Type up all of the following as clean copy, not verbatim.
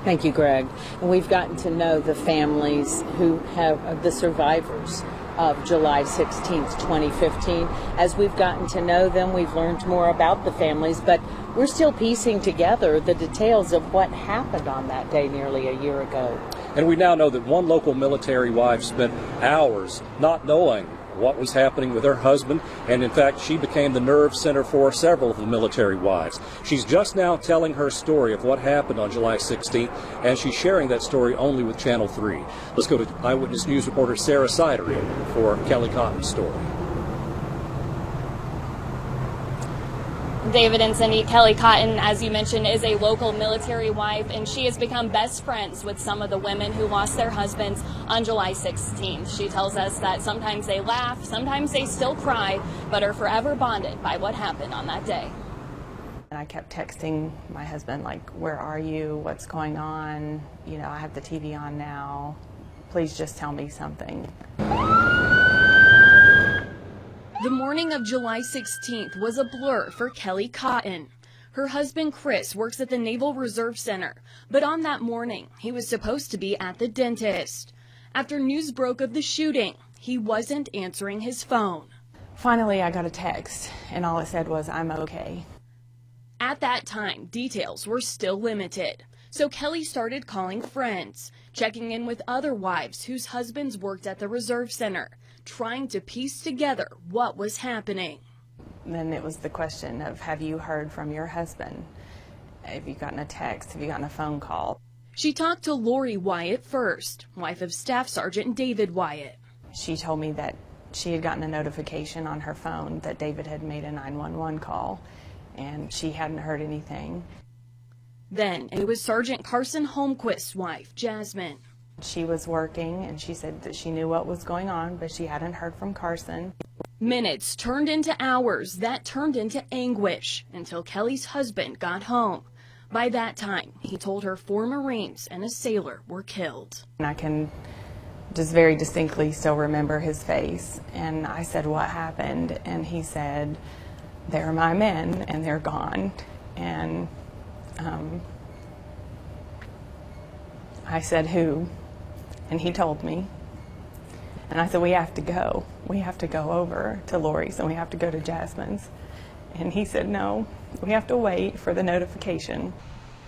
Thank you, Greg. And we've gotten to know the families who have the survivors of July 16th, 2015. As we've gotten to know them, we've learned more about the families, but we're still piecing together the details of what happened on that day nearly a year ago. And we now know that one local military wife spent hours not knowing what was happening with her husband, and in fact she became the nerve center for several of the military wives. She's just now telling her story of what happened on July 16th, and she's sharing that story only with Channel 3. Let's go to Eyewitness News reporter Sarah Sidery for Kelly Cotton's story. David and Cindy, Kelly Cotton, as you mentioned, is a local military wife, and she has become best friends with some of the women who lost their husbands on July 16th. She tells us that sometimes they laugh, sometimes they still cry, but are forever bonded by what happened on that day. And I kept texting my husband, like, where are you? What's going on? You know, I have the TV on now. Please just tell me something. The morning of July 16th was a blur for Kelly Cotton. Her husband, Chris, works at the Naval Reserve Center, but on that morning, he was supposed to be at the dentist. After news broke of the shooting, he wasn't answering his phone. Finally, I got a text, and all it said was, I'm okay. At that time, details were still limited, so Kelly started calling friends, checking in with other wives whose husbands worked at the Reserve Center, trying to piece together what was happening. Then it was the question of, have you heard from your husband? Have you gotten a text? Have you gotten a phone call? She talked to Lori Wyatt first, wife of Staff Sergeant David Wyatt. She told me that she had gotten a notification on her phone that David had made a 911 call, and she hadn't heard anything. Then it was Sergeant Carson Holmquist's wife, Jasmine. She was working, and she said that she knew what was going on, but she hadn't heard from Carson. Minutes turned into hours, that turned into anguish, until Kelly's husband got home. By that time, he told her 4 Marines and a sailor were killed. And I can just very distinctly still remember his face, and I said, what happened? And he said, they're my men, and they're gone. And I said, who? And he told me. And I said, we have to go. We have to go over to Lori's, and we have to go to Jasmine's. And he said, no, we have to wait for the notification.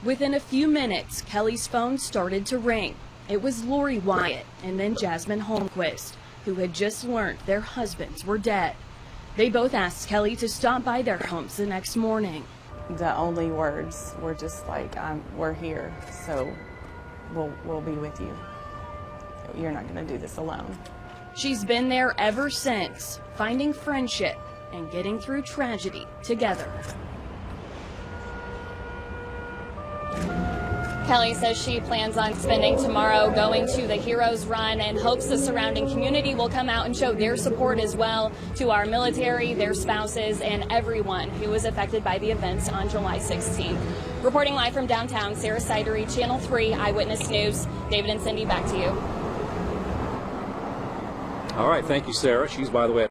Within a few minutes, Kelly's phone started to ring. It was Lori Wyatt and then Jasmine Holmquist, who had just learned their husbands were dead. They both asked Kelly to stop by their homes the next morning. The only words were just like, we're here, so we'll be with you. You're not going to do this alone. She's been there ever since, finding friendship and getting through tragedy together. Kelly says she plans on spending tomorrow going to the Heroes Run and hopes the surrounding community will come out and show their support as well to our military, their spouses, and everyone who was affected by the events on July 16th. Reporting live from downtown, Sarah Sidery, Channel 3 Eyewitness News. David and Cindy, back to you. All right, thank you, Sarah. She's, by the way,